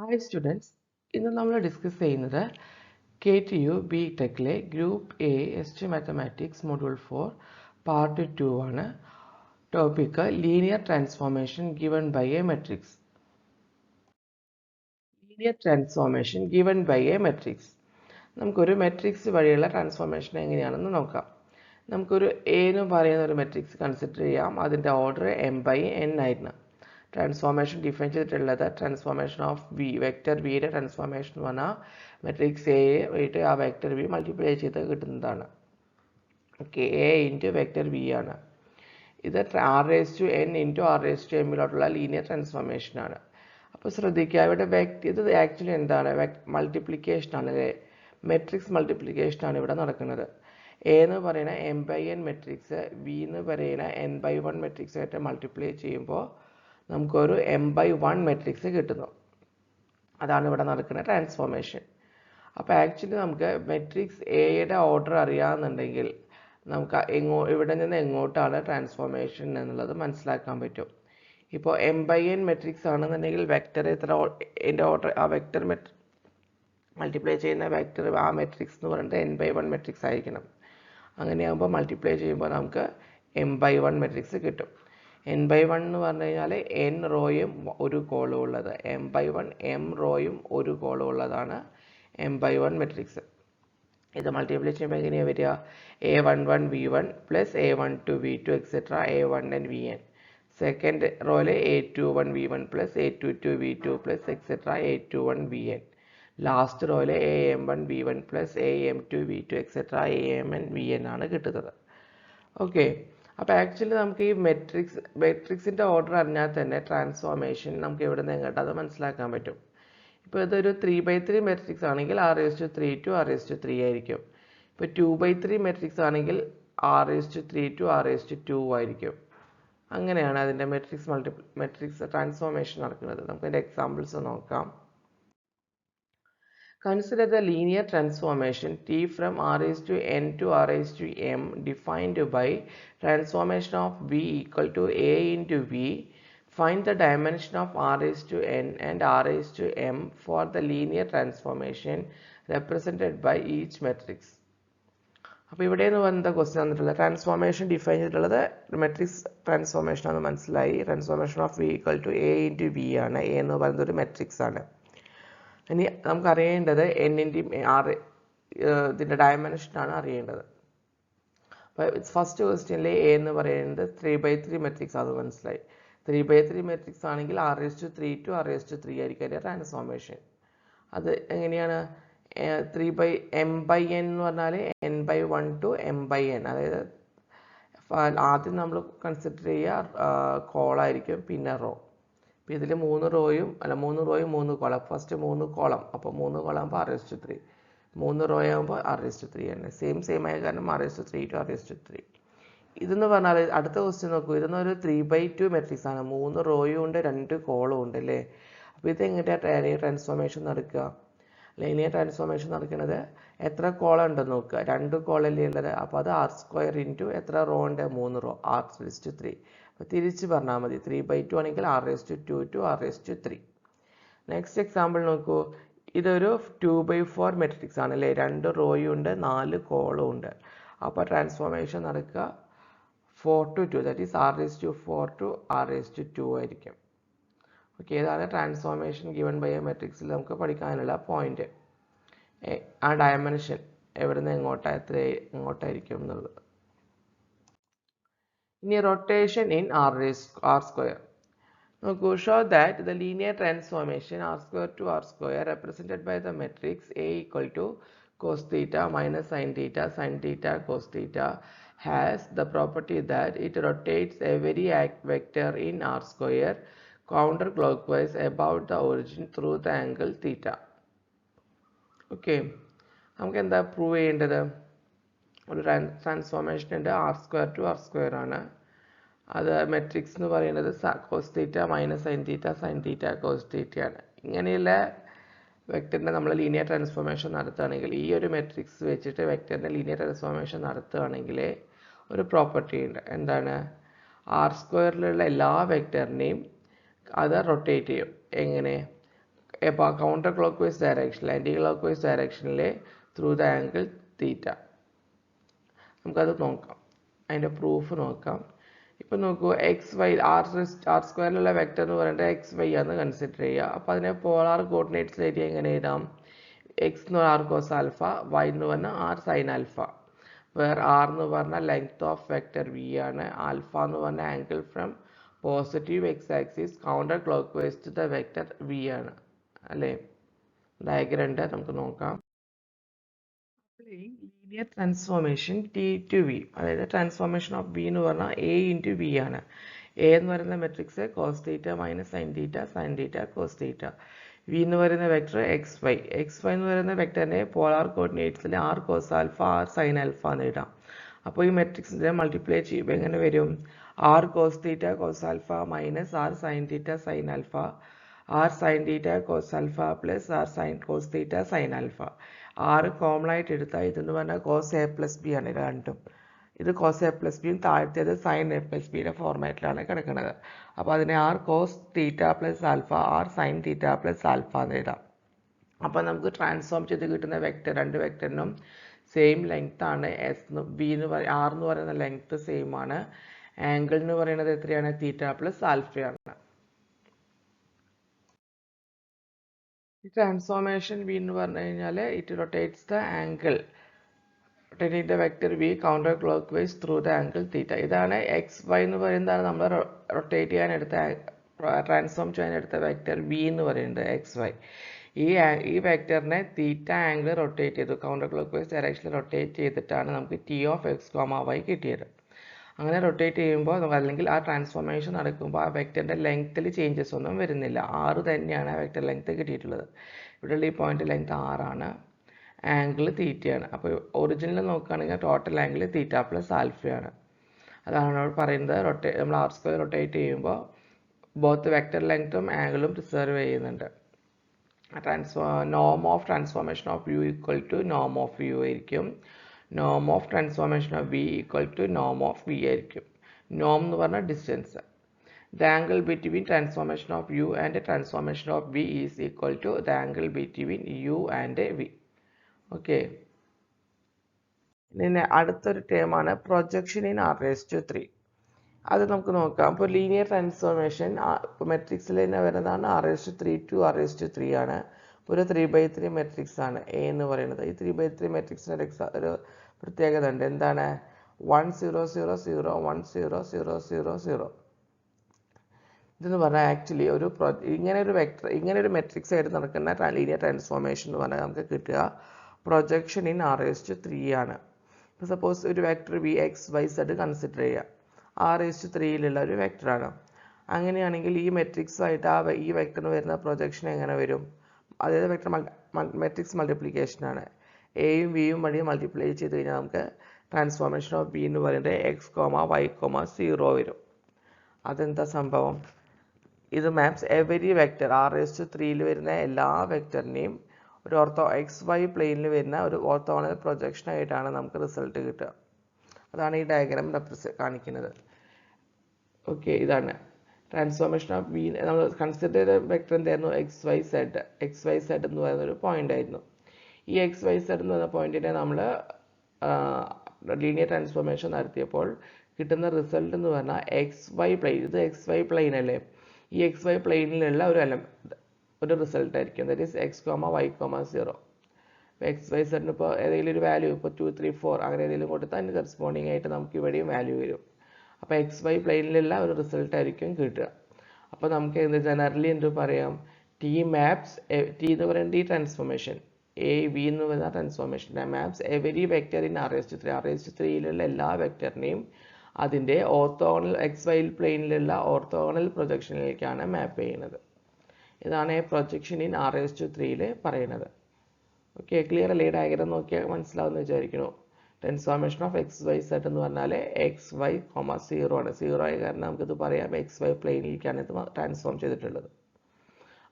Hi students, ഇന്ന് നമ്മൾ discuss ചെയ്യുന്നത് KTU ബി ടെക്കിലെ group A S mathematics module 4 part 2 ആണ്. Topic linear transformation given by a matrix. Linear transformation given by a matrix. നമുക്കൊരു matrix വഴിയുള്ള transformation എങ്ങനെയാണെന്ന് നോക്കാം. നമുക്കൊരു എ എന്ന് പറയുന്ന ഒരു മെട്രിക്സ് കൺസിഡർ ചെയ്യാം. അതിൻ്റെ ഓർഡർ m/n ആയിരുന്നു. ട്രാൻസ്ഫോർമേഷൻ ഡിഫൈൻ ചെയ്തിട്ടുള്ളത് ട്രാൻസ്ഫോർമേഷൻ ഓഫ് വി വെക്റ്റർ വിയുടെ ട്രാൻസ്ഫോർമേഷൻ എന്ന് പറഞ്ഞാൽ മെട്രിക്സ് എ ആയിട്ട് ആ വെക്റ്റർ വി മൾട്ടിപ്ലൈ ചെയ്ത് കിട്ടുന്നതാണ്. Okay, A into vector V ആണ്. ഇത് r⁻n into r⁻m linear transformation ആണ്. അപ്പോൾ ശ്രദ്ധിക്കുക, ഇവിടെ ഇത് ആക്ച്വലി എന്താണ്, മൾട്ടിപ്ലിക്കേഷൻ ആണ് അല്ലേ, മെട്രിക്സ് മൾട്ടിപ്ലിക്കേഷൻ ആണ് ഇവിടെ നടക്കുന്നത്. എ എന്ന് പറയുന്ന m/n മെട്രിക്സ് വി എന്ന് പറയുന്ന n/1 മെട്രിക്സ് ആയിട്ട് മൾട്ടിപ്ലൈ ചെയ്യുമ്പോൾ നമുക്കൊരു m/1 മെട്രിക്സ് കിട്ടുന്നു. അതാണ് ഇവിടെ നടക്കുന്ന ട്രാൻസ്ഫോർമേഷൻ. അപ്പോൾ ആക്ച്വലി നമുക്ക് മെട്രിക്സ് എയുടെ ഓർഡർ അറിയാമെന്നുണ്ടെങ്കിൽ നമുക്ക് ഇവിടെ നിന്ന് എങ്ങോട്ടാണ് ട്രാൻസ്ഫോർമേഷൻ എന്നുള്ളത് മനസ്സിലാക്കാൻ പറ്റും. ഇപ്പോൾ m/n മെട്രിക്സ് ആണെന്നുണ്ടെങ്കിൽ വെക്റ്റർ എൻ്റെ ഓർഡർ ആ വെക്റ്റർ മൾട്ടിപ്ലൈ ചെയ്യുന്ന വെക്റ്റർ ആ മെട്രിക്സ് എന്ന് പറയുന്നത് n/1 മെട്രിക്സ് ആയിരിക്കണം. അങ്ങനെയാകുമ്പോൾ മൾട്ടിപ്ലൈ ചെയ്യുമ്പോൾ നമുക്ക് m/1 മെട്രിക്സ് കിട്ടും. n/1 എന്ന് പറഞ്ഞു കഴിഞ്ഞാൽ n റോയും ഒരു കോളും ഉള്ളത്, m/1 m റോയും ഒരു കോളും ഉള്ളതാണ് m/1 മെട്രിക്സ്. ഇത് മൾട്ടിപ്ലൈ ചെയ്യുമ്പോൾ എങ്ങനെയാണ് വരിക, a11 v1 plus a12 v2 etcetera a1n vn. Second റോയിൽ a21 v1 plus a22 v2 plus etcetera a21 vn. Last റോയിൽ am1 v1 plus am2 v2 etcetera amn vn ആണ് കിട്ടുന്നത്. ഓക്കെ, അപ്പോൾ actually നമുക്ക് ഈ മെട്രിക്സിൻ്റെ ഓർഡർ അറിഞ്ഞാൽ തന്നെ ട്രാൻസ്ഫോർമേഷൻ നമുക്ക് എവിടെ നിന്ന് എങ്ങോട്ട് അത് മനസ്സിലാക്കാൻ പറ്റും. ഇപ്പോൾ ഇതൊരു 3/3 മെട്രിക്സ് ആണെങ്കിൽ r⁻3 to r⁻3 ആയിരിക്കും. ഇപ്പോൾ 2/3 മെട്രിക്സ് ആണെങ്കിൽ r⁻3 to r⁻2 ആയിരിക്കും. അങ്ങനെയാണ് അതിൻ്റെ മെട്രിക്സ് ട്രാൻസ്ഫോർമേഷൻ നടക്കുന്നത്. നമുക്കതിൻ്റെ എക്സാമ്പിൾസ് നോക്കാം. Consider the linear transformation T from r⁻n to r⁻m defined by transformation of V equal to A into V. Find the dimension of r⁻n and r⁻m for the linear transformation represented by each matrix. അപ്പോൾ ഇവിടെ നിന്ന് വന്ന question തന്നിട്ടുള്ളത് transformation define ചെയ്തിട്ടുള്ളത് matrix transformation ആണ് മനസ്സിലായി. Transformation of V equal to A into V ആണ്. A എന്ന് പറയുന്നത് ഒരു മെട്രിക്സ് ആണ്. ഇനി നമുക്ക് അറിയേണ്ടത് എന്നിൻ്റെയും ഇതിൻ്റെ ഡയമെൻഷനാണ് അറിയേണ്ടത്. അപ്പോൾ ഫസ്റ്റ് ക്വസ്റ്റ്യനിൽ എ എന്ന് പറയുന്നത് 3/3 മെട്രിക്സ് അത് മനസ്സിലായി. 3/3 മെട്രിക്സ് ആണെങ്കിൽ r⁻3 to r⁻3 ആയിരിക്കും അതിൻ്റെ ട്രാൻസ്ഫോർമേഷൻ. അത് എങ്ങനെയാണ്, m/n എന്ന് പറഞ്ഞാൽ n/1 to m/n, അതായത് ആദ്യം നമ്മൾ കൺസിഡർ ചെയ്യുക കോളായിരിക്കും, പിന്നെ റോ. അപ്പോൾ ഇതിൽ 3 റോയും 3 കോളം. ഫസ്റ്റ് 3 കോളം, അപ്പോൾ 3 കോളം ആകുമ്പോൾ r⁻3, 3 റോ ആകുമ്പോൾ r⁻3 ആണ്. സെയിം ആയ കാരണം r⁻3 to r⁻3. ഇതെന്ന് പറഞ്ഞാൽ അടുത്ത ക്വസ്റ്റ്യൻ നോക്കൂ, ഇതെന്നൊരു 3/2 മെട്രിക്സ് ആണ്. 3 റോയും ഉണ്ട്, 2 കോളും ഉണ്ട് അല്ലേ. അപ്പോൾ ഇത് എങ്ങനെയാണ് ട്രാൻസ്ഫോർമേഷൻ നടക്കുക, ലീനിയർ ട്രാൻസ്ഫോർമേഷൻ നടക്കുന്നത്, എത്ര കോളം ഉണ്ടെന്ന് നോക്കുക. 2 കോളല്ലേ ഉള്ളത്, അപ്പോൾ അത് r² ഇൻറ്റു എത്ര റോ ഉണ്ട്, 3 റോ, r⁻3. അപ്പോൾ തിരിച്ച് പറഞ്ഞാൽ മതി, 3/2 ആണെങ്കിൽ r⁻2 to r⁻3. Next example നോക്കൂ, ഇതൊരു 2/4 മെട്രിക്സ് ആണ് അല്ലേ, 2 റോയും ഉണ്ട്, 4 കോളും ഉണ്ട്. അപ്പോൾ ട്രാൻസ്ഫോർമേഷൻ നടക്കുക 4 to 2, that is r⁻4 to r⁻2 ആയിരിക്കും. ഓക്കെ, ഇതാണ് ട്രാൻസ്ഫോർമേഷൻ ഗിവൺ ബൈ എ മെട്രിക്സിൽ നമുക്ക് പഠിക്കാനുള്ള പോയിന്റ്. ആ ഡയമെൻഷൻ എവിടെ നിന്ന് എങ്ങോട്ടായിരിക്കും എന്നുള്ളത്. ഇനി റൊട്ടേഷൻ ഇൻ r². നോക്കൂ, show that the linear transformation r² to r² represented by the matrix A equal to cos theta minus sin theta sin theta cos theta has the property that it rotates every vector in r² counterclockwise about the origin through the angle theta. Okay, നമുക്ക് എന്താ prove ചെയ്യേണ്ടത്, ഒരു transformation ഉണ്ട്, r² to r² ആണ്. അത് matrix എന്ന് പറയുന്നത് cos theta minus sin theta sin theta cos theta ആണ്. ഇങ്ങനെയുള്ള വെക്ടറിൻ്റെ നമ്മൾ ലീനിയർ ട്രാൻസ്ഫോർമേഷൻ നടത്തുകയാണെങ്കിൽ, ഈ ഒരു മെട്രിക്സ് വെച്ചിട്ട് വെക്ടറിൻ്റെ ലീനിയർ ട്രാൻസ്ഫോർമേഷൻ നടത്തുകയാണെങ്കിൽ ഒരു പ്രോപ്പർട്ടി ഉണ്ട്. എന്താണ്, r² എല്ലാ വെക്ടറിനെയും അത് റൊട്ടേറ്റ് ചെയ്യും. എങ്ങനെ, counterclockwise direction, anti-clockwise direction through the angle theta. നമുക്കത് നോക്കാം, അതിൻ്റെ പ്രൂഫ് നോക്കാം. ഇപ്പം നോക്കൂ, എക്സ് വൈ ആർ സ്ക്വയറിലുള്ള വെക്ടർ എന്ന് പറയുന്നത് എക്സ് വൈ ആണെന്ന് കൺസിഡർ ചെയ്യുക. അപ്പോൾ അതിനെ പോളാർ കോർഡിനേറ്റ്സിലേക്ക് എങ്ങനെ എഴുതാം? എക്സ് എന്ന് പറഞ്ഞാൽ ആർ കോസ് ആൽഫ, വൈ എന്ന് പറഞ്ഞാൽ R sine alpha, where R എന്ന് പറഞ്ഞാൽ ലെങ്ത് ഓഫ് വെക്ടർ വി ആണ്, ആൽഫ എന്ന് പറഞ്ഞാൽ angle from positive X axis counter clockwise to the vector V ആണ്. അല്ലേ? ഡയഗ്രം ഉണ്ട്, നമുക്ക് നോക്കാം. Linear transformation T to V, അതായത് ട്രാൻസ്ഫോർമേഷൻ ഓഫ് വി എന്ന് പറഞ്ഞാൽ എ ഇൻറ്റു വി ആണ്. എ എന്ന് പറയുന്ന matrix cos theta minus sine theta cos theta. V എന്ന് പറയുന്ന വെക്ടർ എക്സ് വൈ എന്ന് പറയുന്ന വെക്ടറിനെ പോളാർ കോർഡിനേറ്റ്സിൽ R cos alpha, R sine alpha എന്ന് ഇടാം. അപ്പോൾ ഈ മെട്രിക്സിനെ മൾട്ടിപ്ലൈ ചെയ്യുമ്പോൾ എങ്ങനെ വരും? R cos theta cos alpha minus R sine theta sine alpha, R sine theta cos alpha plus R sine cos theta sine alpha. R common ആയിട്ട് എടുത്താൽ ഇതെന്ന് പറഞ്ഞാൽ കോസ് എ പ്ലസ് ബി ആണ് രണ്ടും. ഇത് കോസ് എ പ്ലസ് ബിയും താഴത്തേത് sine A plus ബിയുടെ ഫോർമാറ്റിലാണ് കിടക്കുന്നത്. അപ്പോൾ അതിനെ R cos theta plus alpha, R sine theta plus alpha എന്ന് എഴുതാം. അപ്പോൾ നമുക്ക് ട്രാൻസ്ഫോം ചെയ്ത് കിട്ടുന്ന വെക്ടർ, രണ്ട് വെക്ടറിനും സെയിം ലെങ്ത് ആണ്. എസ് ബി എന്ന് ആർ എന്ന് പറയുന്ന ലെങ്ത് സെയിം ആണ്. ആംഗിൾ എന്ന് പറയുന്നത് എത്രയാണ്? തീറ്റ പ്ലസ് ആൽഫയാണ്. ഈ ട്രാൻസ്ഫോർമേഷൻ വി എന്ന് പറഞ്ഞു കഴിഞ്ഞാൽ it rotates the angle, rotating the vector v counter clockwise through the angle theta. ഇതാണ് എക്സ് വൈ എന്ന് പറയുന്നതാണ് നമ്മൾ റൊട്ടേറ്റ് ചെയ്യാൻ എടുത്ത, ട്രാൻസ്ഫോം ചെയ്യാൻ എടുത്ത വെക്ടർ വി എന്ന് പറയുന്നത് എക്സ് വൈ. ഈ വെക്ടറിനെ തീറ്റ ആംഗിൾ റൊട്ടേറ്റ് ചെയ്തു, കൗണ്ടർ ക്ലോക്ക്വൈസ് ഡയറക്ഷനിൽ റൊട്ടേറ്റ് ചെയ്തിട്ടാണ് നമുക്ക് T of X comma Y കിട്ടിയത്. അങ്ങനെ റൊട്ടേറ്റ് ചെയ്യുമ്പോൾ അല്ലെങ്കിൽ ആ ട്രാൻസ്ഫോർമേഷൻ നടക്കുമ്പോൾ ആ വെക്ടറിൻ്റെ ലെങ്ത്തിൽ ചേഞ്ചസ് ഒന്നും വരുന്നില്ല. 6 തന്നെയാണ് ആ വെക്ടർ ലെങ്ത് കിട്ടിയിട്ടുള്ളത്. ഇവിടെയുള്ള ഈ പോയിന്റ് ലെങ്ത് 6 ആണ്, ആംഗിൾ തീറ്റയാണ്. അപ്പോൾ ഒറിജിനൽ നോക്കുകയാണെങ്കിൽ ടോട്ടൽ ആംഗിൾ തീറ്റ പ്ലസ് ആൽഫയാണ്. അതാണ് അവിടെ പറയുന്നത്. നമ്മൾ ആർ സ്ക്വയർ റൊട്ടേറ്റ് ചെയ്യുമ്പോൾ ബോത്ത് വെക്ടർ ലെങ്ത്തും ആംഗിളും പ്രിസർവ് ചെയ്യുന്നുണ്ട്. നോം of transformation of U equal to Noam of U ആയിരിക്കും. നോം of transformation of V equal to Noam of V ആയിരിക്കും. നോം എന്ന് പറഞ്ഞാൽ distance. The angle between transformation of u and transformation of v is equal to the angle between u and v. Okay, പിന്നെ അടുത്തൊരു ടേമാണ് projection in R raise to 3. അത് നമുക്ക് നോക്കാം. അപ്പോൾ ലീനിയർ ട്രാൻസ്ഫോർമേഷൻ ഇപ്പോൾ മെട്രിക്സിൽ തന്നെ വരുന്നതാണ് R raise to 3 to R raise to 3 ആണ്. ഒരു 3/3 മെട്രിക്സ് ആണ് എ എന്ന് പറയുന്നത്. ഈ 3/3 മെട്രിക്സിന് ഒരു പ്രത്യേകത ഉണ്ട്. എന്താണ്? 1 0 0 0 1 0 0 0 0. ഇതെന്ന് പറഞ്ഞാൽ ആക്ച്വലി ഇങ്ങനെ ഒരു മെട്രിക്സ് ആയിട്ട് നടക്കുന്ന ലീനിയർ ട്രാൻസ്ഫോർമേഷൻ എന്ന് പറഞ്ഞാൽ നമുക്ക് കിട്ടുക projection in R raise to 3 ആണ്. ഇപ്പോൾ സപ്പോസ് ഒരു vector V X Y Z consider ചെയ്യുക, ആർ റേസ് ടു 3 ഒരു വെക്ടറാണ്. അങ്ങനെയാണെങ്കിൽ ഈ മെട്രിക്സായിട്ട് ഈ വെക്ടറിന് വരുന്ന പ്രൊജക്ഷൻ എങ്ങനെ വരും? അതായത് വെക്ടർ മെട്രിക്സ് മൾട്ടിപ്ലിക്കേഷൻ ആണ്. എയും വിയും വഴി മൾട്ടിപ്ലൈ ചെയ്ത് കഴിഞ്ഞാൽ നമുക്ക് ട്രാൻസ്ഫോർമേഷൻ ഓഫ് ബി എന്ന് പറയുന്നത് എക്സ് കോമ വൈ കോമ 0 വരും. അതെന്താ സംഭവം? ഇത് maps every vector R raise to 3 വരുന്ന എല്ലാ വെക്ടറിനെയും ഒരു എക്സ് വൈ പ്ലെയിനിൽ വരുന്ന ഒരു ഓർത്തോഗണൽ പ്രൊജക്ഷൻ ആയിട്ടാണ് നമുക്ക് റിസൾട്ട് കിട്ടുക. അതാണ് ഈ ഡയഗ്രാം കാണിക്കുന്നത്. ഓക്കെ, ഇതാണ് ട്രാൻസ്ഫോർമേഷൻ ഓഫ് വി. നമ്മൾ കൺസിഡർ ചെയ്ത വെക്ടർ എന്തായിരുന്നു? എക്സ് വൈ സെഡ് എന്ന് പറയുന്നൊരു പോയിന്റ് ആയിരുന്നു. ഈ എക്സ് വൈ സെഡ് എന്ന് പറയുന്ന പോയിന്റിനെ നമ്മൾ ലീനിയർ ട്രാൻസ്ഫോർമേഷൻ നടത്തിയപ്പോൾ കിട്ടുന്ന റിസൾട്ട് എന്ന് പറഞ്ഞാൽ എക്സ് വൈ പ്ലെയിൻ, ഇത് എക്സ് വൈ പ്ലെയിൻ അല്ലേ, ഈ എക്സ് വൈ പ്ലെയിനിലുള്ള ഒരു റിസൾട്ട് ആയിരിക്കും. That is X comma Y comma 0. X Y സെഡിന് ഇപ്പോൾ ഏതെങ്കിലും ഒരു വാല്യൂ ഇപ്പോൾ 2 3 4 അങ്ങനെ ഏതെങ്കിലും കൊടുത്താൽ അതിന് കറസ്പോണ്ടിങ് ആയിട്ട് നമുക്ക് ഇവിടെയും വാല്യൂ വരും. അപ്പോൾ എക്സ് വൈ പ്ലെയിനിലുള്ള ഒരു റിസൾട്ട് ആയിരിക്കും കിട്ടുക. അപ്പോൾ നമുക്ക് ജനറലി എന്ത് പറയാം? ടി മാപ്സ്, ടി എന്ന് പറയുന്നത് ഈ ട്രാൻസ്ഫോർമേഷൻ എ വി എന്ന് പറയുന്ന transformation maps every vector in R raise to 3. R raise to 3 എല്ലാ വെക്ടറിനെയും അതിൻ്റെ ഓർത്തോഗണൽ എക്സ് വൈ പ്ലെയിനിലുള്ള ഓർത്തോഗണൽ പ്രൊജക്ഷനിലേക്കാണ് മാപ്പ് ചെയ്യുന്നത്. ഇതാണ് projection in R raise to 3 പറയുന്നത്. ഓക്കെ, ക്ലിയർ അല്ലേ? ഈ ഡയഗ്രാം നോക്കിയാൽ മനസ്സിലാവുമെന്ന് വിചാരിക്കുന്നു. Transformation of X Y Z എന്ന് പറഞ്ഞാൽ എക്സ് വൈ കോമ 0 ആണ്. 0 ആയ കാരണം നമുക്കിത് പറയാം എക്സ് വൈ പ്ലെയിനിലേക്കാണ് ഇത് ട്രാൻസ്ഫോം ചെയ്തിട്ടുള്ളത്.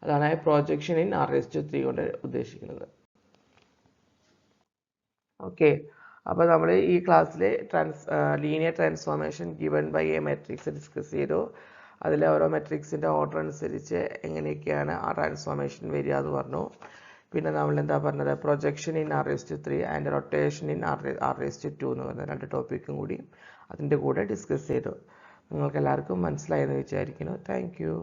അതാണ് projection in R raise to 3 കൊണ്ട് ഉദ്ദേശിക്കുന്നത്. ഓക്കെ, അപ്പോൾ നമ്മൾ ഈ ക്ലാസ്സിൽ linear transformation given by a matrix discuss ചെയ്തു. അതിലെ ഓരോ മെട്രിക്സിൻ്റെ ഓർഡർ അനുസരിച്ച് എങ്ങനെയൊക്കെയാണ് ആ ട്രാൻസ്ഫോർമേഷൻ വരിക എന്ന് പറഞ്ഞു. പിന്നെ നമ്മൾ എന്താ പറഞ്ഞത്, projection in R⁻³ and rotation in R⁻² എന്ന് പറഞ്ഞ 2 ടോപ്പിക്കും കൂടി അതിൻ്റെ കൂടെ ഡിസ്കസ് ചെയ്തു. നിങ്ങൾക്ക് എല്ലാവർക്കും മനസ്സിലായെന്ന് വിചാരിക്കുന്നു. Thank you.